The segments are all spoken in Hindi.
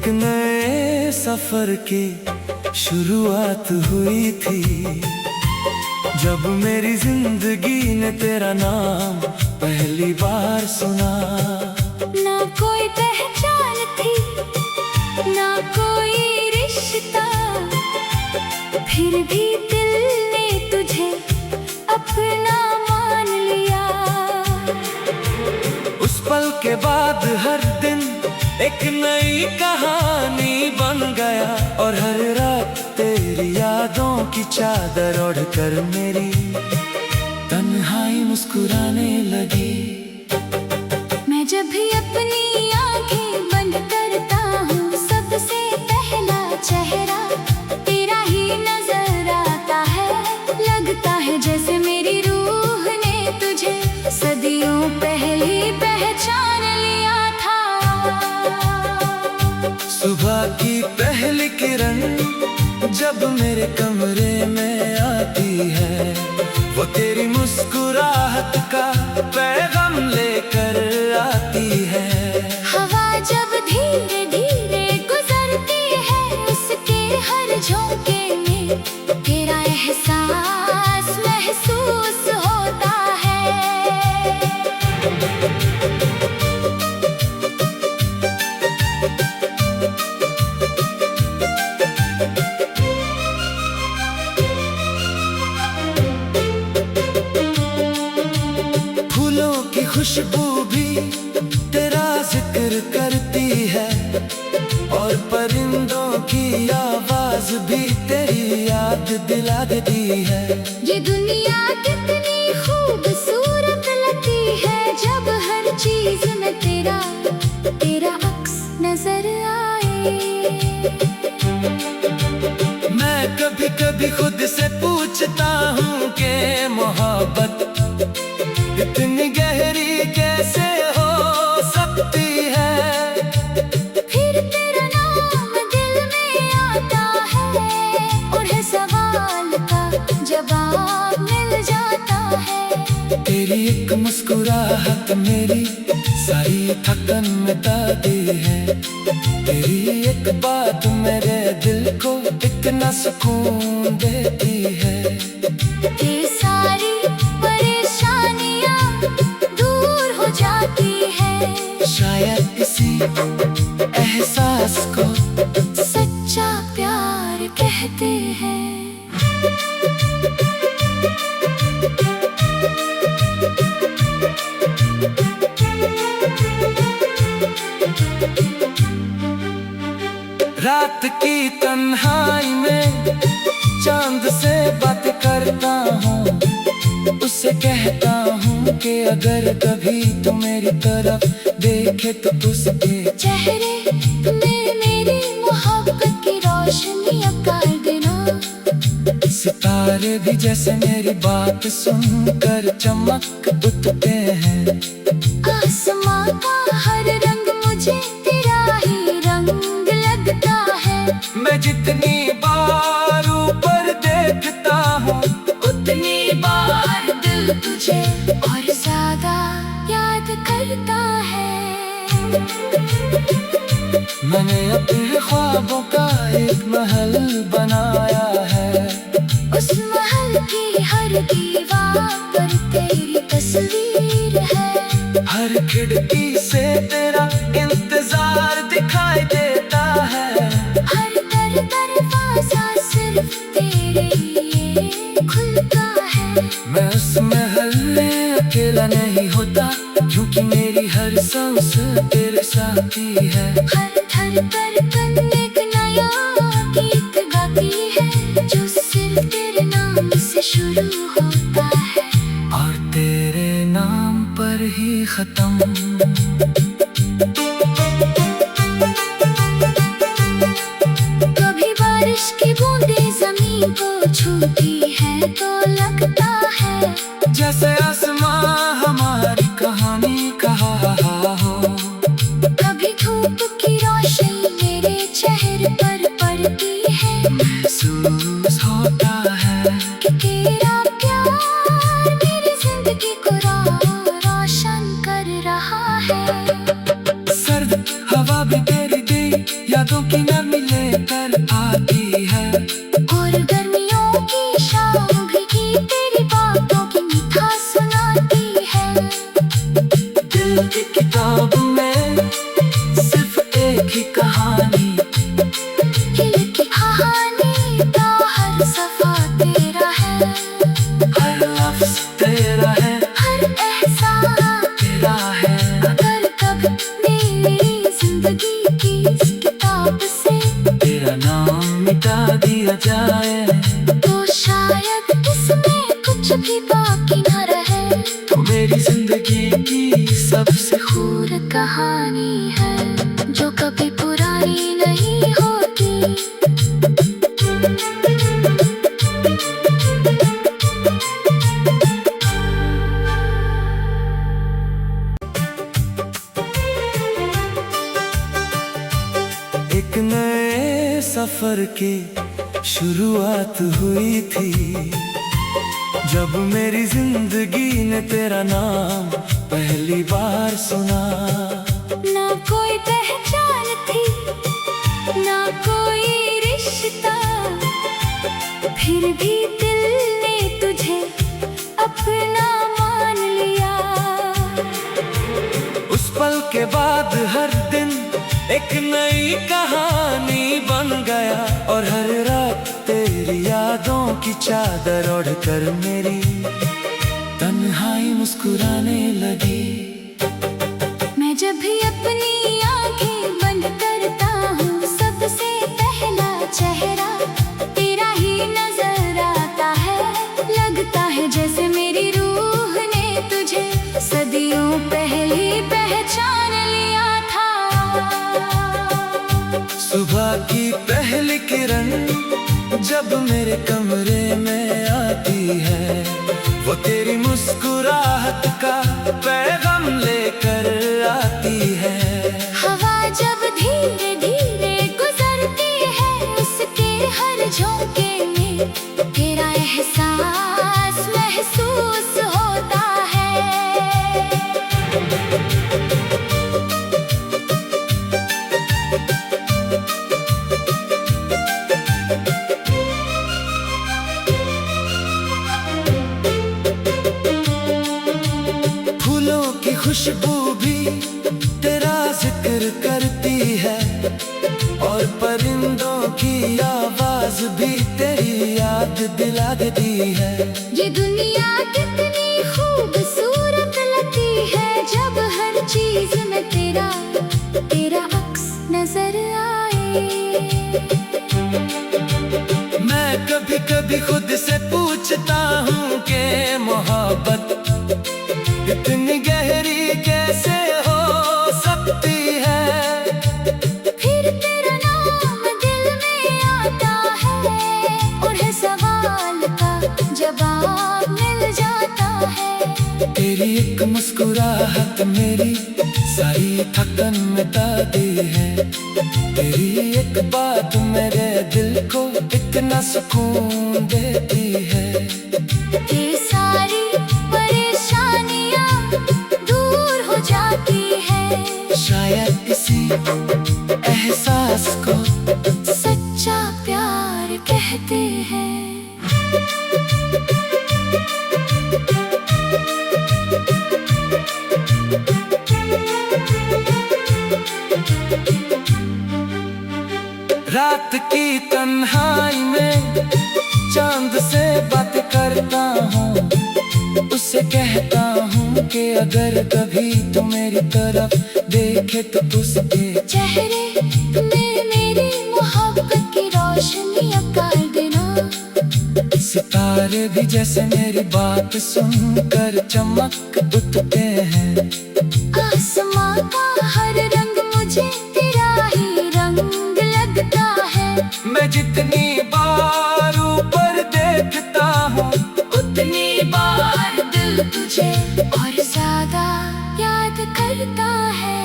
एक नए सफर की शुरुआत हुई थी, जब मेरी जिंदगी ने तेरा नाम पहली बार सुना। ना कोई पहचान थी, ना कोई रिश्ता, फिर भी दिल ने तुझे अपना मान लिया। उस पल के बाद हर दिन एक नई कहानी बन गया, और हर रात तेरी यादों की चादर ओढ़कर मेरी तन्हाई मुस्कुराने लगी। मैं जब भी अपनी आंखें बंद करता हूँ, सबसे पहला चेहरा तेरा ही नजर आता है। लगता है जैसे मेरी रूह ने तुझे सदियों पहले पहचान लिया था। सुबह की पहली किरण जब मेरे कमरे में आती है, वो तेरी मुस्कुराहट का पैगाम लेकर आती है। हवा जब धीरे धीरे गुजरती है, उसके हर झोंके में तेरा एहसास महसूस होता है। खुशबू भी तेरा जिक्र करती है, और परिंदों की आवाज भी तेरी याद दिला देती है। ये दुनिया कितनी खूबसूरत लगती है, जब हर चीज में तेरा अक्स नजर आए। मैं कभी कभी खुद से पूछता हूँ कि मोहब्बत इतनी गहरी कैसे हो सकती है। फिर तेरा नाम दिल में आता है, और है सवाल का जवाब मिल जाता है। तेरी एक मुस्कुराहट मेरी सारी थकन मिटा दी है। तेरी एक बात मेरे दिल को इतना सुकून देती है। ये सारी परेशानियां दूर हो जाती है, शायद इसी एहसास को सच्चा प्यार कहते हैं। रात की तन्हाई में चांद से बात करता हूँ, उससे कहता हूँ कि अगर कभी तो मेरी तरफ देखे तो उसके चेहरे में मेरी मोहब्बत की रोशनी कर देना। सितारे भी जैसे मेरी बात सुनकर चमक उठते हैं। आसमां का हर रंग मुझे तेरा ही रंग लगता है। मैं जितनी बार ऊपर देखता हूँ, उतनी बार दिल तुझे और ज्यादा याद करता है। मैंने अपने ख्वाबों का एक महल बनाया है। उस महल की हर दीवार पर तेरी तस्वीर है। हर खिड़की से तेरा इंतजार दिखाई देता है। हर दरवाजा सिर्फ तेरे लिए खुलता है। मैं उस महल में अकेला नहीं होता, क्योंकि मेरी हर सांस तेरे साथी है। हर धड़कन एक नया गीत गाती है, जो सिर्फ तेरे नाम से शुरू होता है, और तेरे नाम पर ही खत्म। कभी बारिश की बूंदें जमीन को छूती है तो लगता है जैसे आसमां हमारी कहानी कहा हो। कभी धूप की रोशनी मेरे चेहरे पर पड़ती है, महसूस होता है कि तेरा प्यार मेरी जिंदगी को रोशन कर रहा है। सर्द हवा भी तेरी दी याद बातों की नमी लेकर आती है। और गर्मियों की शाम भीगी तेरी बातों की मीठा सुनाती है। दिल की किताब में सिर्फ एक ही कहानी, दिल की कहानी का हर सफा तेरा है। हर लफ्ज तेरा है, हर एहसास तेरा है। अगर कभी मेरी जिंदगी की इस किताब से तेरा नाम मिटा दिया जाए तो शायद इसमें कुछ भी बाकी न रहे। तो मेरी जिंदगी की सबसे खूबसूरत कहानी है जो कभी पुरानी नहीं होती। एक नए सफर की शुरुआत हुई थी जब मेरी जिंदगी ने तेरा नाम पहली बार सुना। ना कोई पहचान थी ना कोई रिश्ता, फिर भी दिल ने तुझे अपना मान लिया। उस पल के बाद हर दिन एक नई कहानी बन गया और हर रात तेरी यादों की चादर ओढ़कर मेरी तन्हाई मुस्कुराने लगी। मैं जब भी अपनी आंखें बंद करता हूँ सबसे पहला चेहरा तेरा ही नजर आता है। लगता है जैसे मेरी रूह ने तुझे सदियों पहले पहचान लिया था। सुबह की पहली किरण जब मेरे कमरे में आती है, वो तेरी मुस्कुराहट का पैगाम लेकर आती है। हवा जब धीरे धीरे गुजरती है उसके हर झोंके में तेरा एहसास महसूस होता है। खुशबू भी तेरा जिक्र करती है और परिंदों की आवाज भी तेरी याद दिला देती है। ये दुनिया कितनी खूबसूरत लगती है जब हर चीज में तेरा अक्स नजर आए। मैं कभी कभी खुद से पूछता हूँ कि मोहब्बत इतनी गहरी कैसे हो सकती है। फिर तेरा नाम दिल में आता है और है सवाल का जवाब मिल जाता है। तेरी एक मुस्कुराहट मेरी सारी थकन मिटा दी है। तेरी एक बात मेरे दिल को इतना सुकून देती है। ये सारी परेशानियां दूर हो जाती है। शायद इसी एहसास को सच्चा प्यार कहते हैं। रात की तन्हाई में चांद से बात करता हूँ, उससे कहता हूँ कि अगर कभी तो मेरी तरफ देखे तो उसके चेहरे में मेरी मोहब्बत की रोशनियां कर देना। सितारे भी जैसे मेरी बात सुनकर चमक उठते हैं। आसमां का हर रंग मुझे तेरा ही रंग लगता है। मैं जितनी बार ऊपर देखता हूँ उतनी बार दिल तुझे और ज्यादा याद करता है।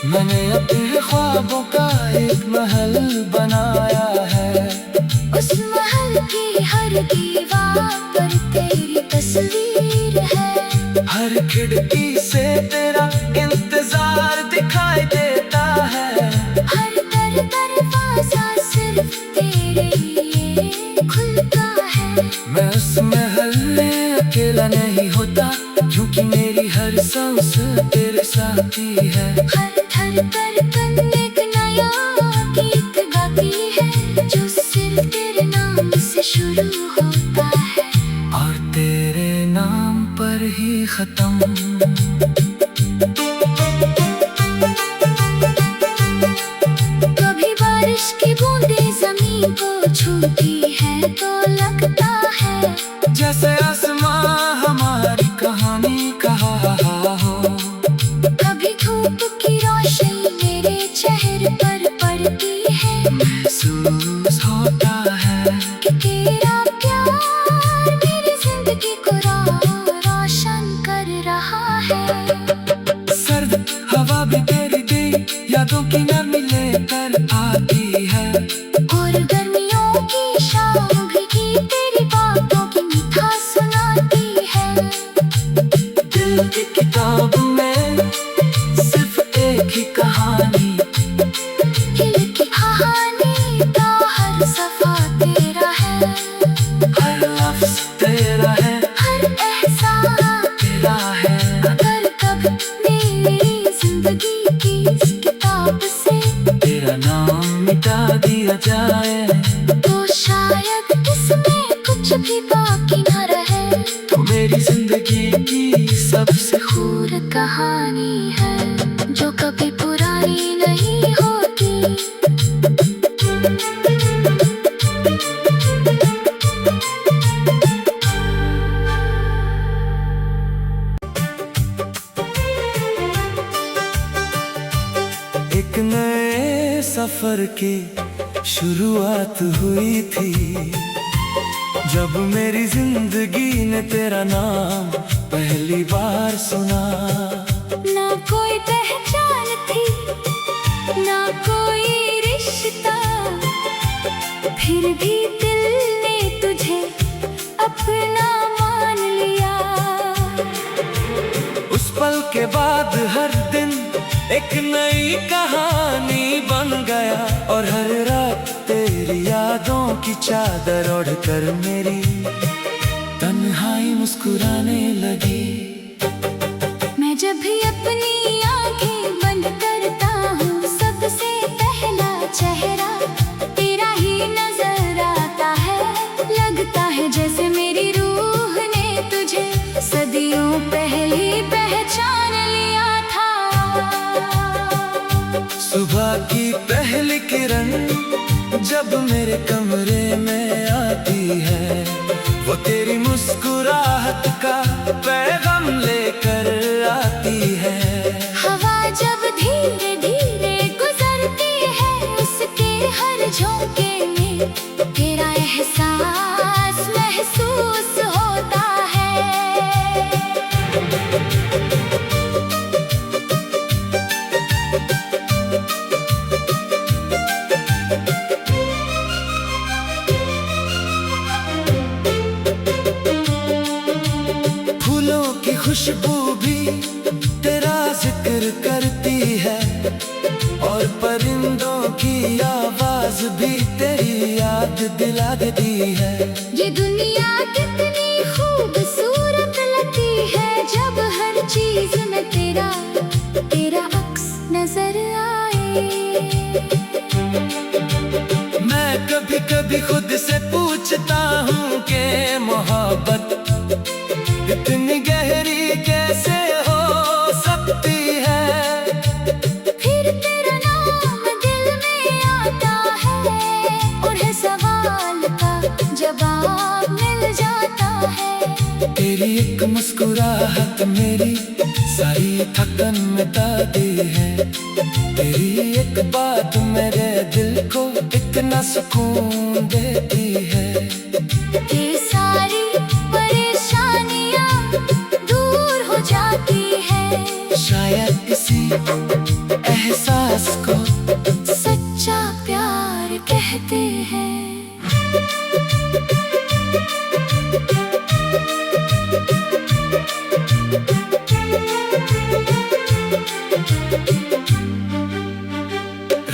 मैंने अपने ख्वाबों का एक महल बनाया है। उस महल की हर दीवार पर तेरी तस्वीर है। हर खिड़की से तेरा इंतजार दिखाई देता नहीं होता, क्योंकि मेरी हर सांस तेरे साथ ही है। हर धड़कन एक नया गीत गाती है, जो सिर्फ तेरे नाम से शुरू होता है और तेरे नाम पर ही खत्म। कभी बारिश की बूंदें जमीन को छूती है तो लगता है जैसे आसमां हमारी कहानी कहा हो। कभी धूप की रोशनी मेरे चेहरे पर पड़ती है, महसूस होता है कि तेरा प्यार मेरी जिंदगी को रोशन कर रहा है। सर्द हवा भी तेरी दी यादों की नमी लेकर आती है, और गर्मियों की शाम भी तेरी बातों की मीठा सुनाती है। दिल की किताब में सिर्फ एक ही कहानी, दिल की कहानी का हर सफा तेरा है, हर लफ्ज तेरा है, हर एहसास तेरा है। अगर कभी मेरी जिंदगी की इस किताब से तेरा नाम मिटा दिया जाए, तो शायद इसमें कुछ भी बाकी न रहे। तो मेरी जिंदगी की सबसे खूबसूरत कहानी है, जो कभी पुरानी नहीं होती। एक नए सफर की शुरुआत हुई थी, जब मेरी जिंदगी ने तेरा नाम पहली बार सुना। ना कोई पहचान थी, ना कोई रिश्ता, फिर भी दिल ने तुझे अपना मान लिया। उस पल के बाद हर दिन एक नई कहानी बन गया, और हर रात तेरी यादों की चादर ओढ़कर मेरी तन्हाई मुस्कुराने लगी। मैं जब भी अपनी आंखें बंद करता हूँ, सबसे पहला चेहरा तेरा ही नजर आता है। लगता है जैसे मेरी रूह ने तुझे सदियों पहले पहचान लिया था। सुबह की पहली किरण जब मेरे कमरे में आती है, वो तेरी मुस्कुराहट का पैगाम लेकर आती है। हवा जब धीरे धीरे गुजरती है, उसके हर झोंके में तेरा एहसास महसूस होता है। खुशबू भी तेरा जिक्र करती है, और परिंदों की आवाज भी तेरी याद दिला देती है। ये दुनिया कितनी खूबसूरत लगती है, जब हर चीज में तेरा अक्स नजर आए। मैं कभी कभी खुद से पूछता हूँ कि मोहब्बत इतनी गहरी कैसे हो सकती है। फिर तेरा नाम दिल में आता है, और है सवाल का जवाब मिल जाता है। तेरी एक मुस्कुराहट मेरी सारी थकन मिटाती है, तेरी एक बात मेरे दिल को इतना सुकून देती है। ये सारी परेशानियां दूर हो जाती है, शायद इसी एहसास को सच्चा प्यार कहते हैं।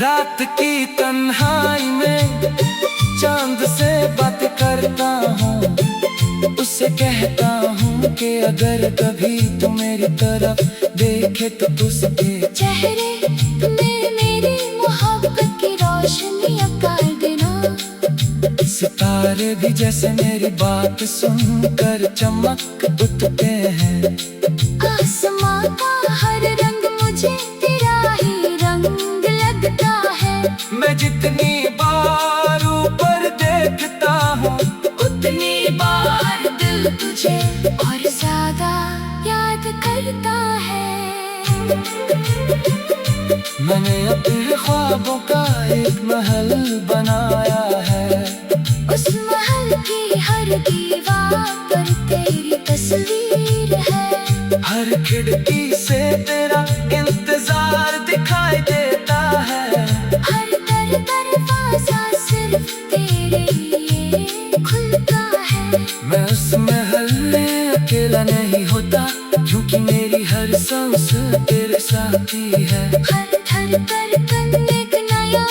रात की तन्हाई में चांद से बात करता हूँ, उससे कहता हूँ कि अगर कभी तू मेरी तरफ देखे तो उसके चेहरे में मेरी मोहब्बत की रोशनियां कर देना। सितारे भी जैसे मेरी बात सुनकर चमक उठते हैं। आसमां का हर रंग मुझे तेरा ही रंग लगता है। मैं जितनी बार ऊपर देखता हूँ, उतनी बार दिल तुझे और ज्यादा याद करता है। मैंने अपने ख्वाबों का एक महल बनाया है। उस महल की हर दीवार पर तेरी तस्वीर है। हर खिड़की से तेरा इंतजार दिखाई देता है। हर दरवाजा सिर्फ तेरे लिए खुलता है। मैं उस महल में अकेला नहीं होता, क्योंकि मेरी हर सांस तेरे साथी है। हर धड़कन एक नया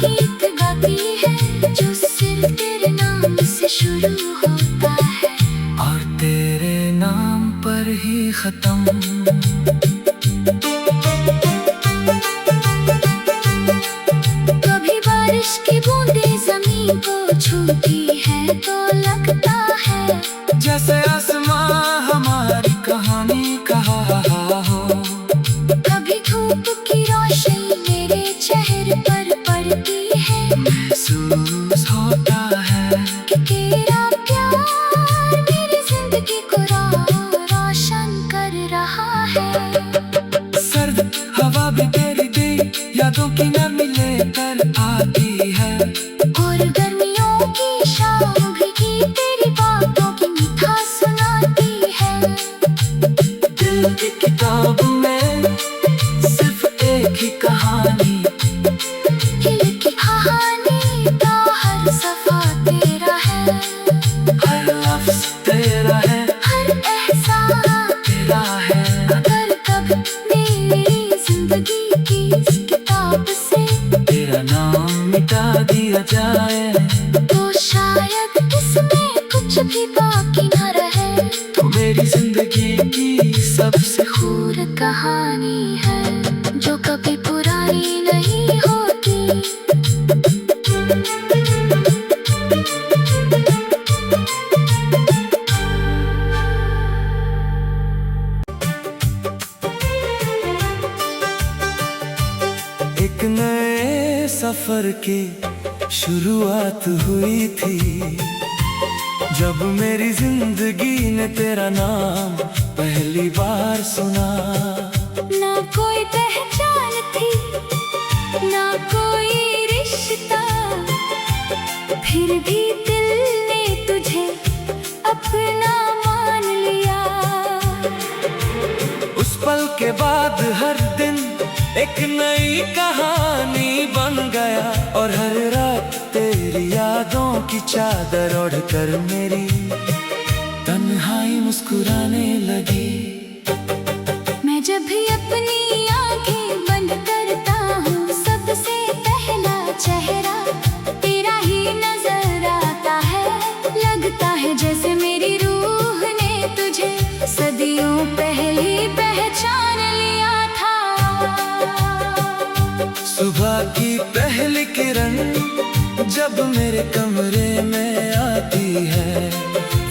गीत गाती है, जो सिर्फ तेरे नाम से शुरू होता है और तेरे नाम पर ही खत्म। कभी बारिश की बूंदें जमीन को छूती है तो लगता है जैसे आसमां हमारी कहानी कहा हो। कभी धूप की रोशनी मेरे चेहरे पर पड़ती है। महसूस होता है कि तेरा प्यार मेरी जिंदगी को रोशन कर रहा है। सर्द हवा भी तेरी दी यादों की नमी लेकर आती है। और गर्मियों की शाम भी तेरी बातों की मीठा सुनाती है। दिल की किताब में सिर्फ एक ही कहानी, दिल की कहानी का हर सफा तेरा है। हर लफ्ज तेरा है, हर एहसास तेरा है। अगर कभी मेरी जिंदगी की इस किताब से तेरा नाम मिटा दिया जाए तो शायद इसमें कुछ भी बाकी न रहे। तो मेरी जिंदगी की सबसे खूबसूरत कहानी है, जो कभी पुरानी नहीं होती। एक नए सफर की शुरुआत हुई थी, जब मेरी जिंदगी ने तेरा नाम पहली बार सुना। ना कोई पहचान थी, ना कोई रिश्ता, फिर भी दिल ने तुझे अपना मान लिया। उस पल के बाद हर दिन एक नई कहानी बन गया, और हर रात तेरी यादों की चादर ओढ़कर मेरी तन्हाई मुस्कुराने लगी। मैं जब भी अपनी आंखें बंद करता हूँ, सबसे पहला चेहरा तेरा ही नजर आता है। लगता है जैसे मेरी रूह ने तुझे सदियों पहले पहचान लिया था। सुबह की पहली किरण जब मेरे कमरे में आती है,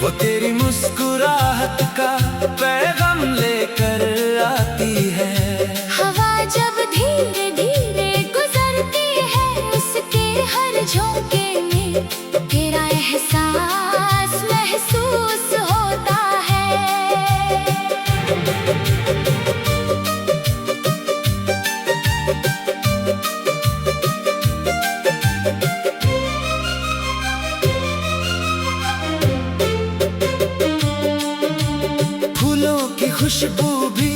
वो तेरी मुस्कुराहट का पैगाम लेकर आती है। हवा जब धीरे धीरे गुजरती है, उसके हर झोंके में तेरा एहसास महसूस होता है। खुशबू भी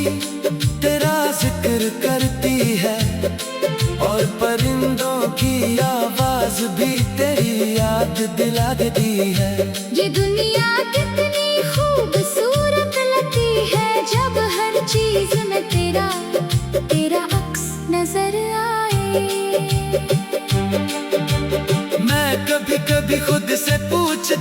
तेरा जिक्र करती है, और परिंदों की आवाज भी तेरी याद दिला देती है। ये दुनिया कितनी खूबसूरत लगती है, जब हर चीज में तेरा अक्स नजर आए। मैं कभी कभी खुद से पूछता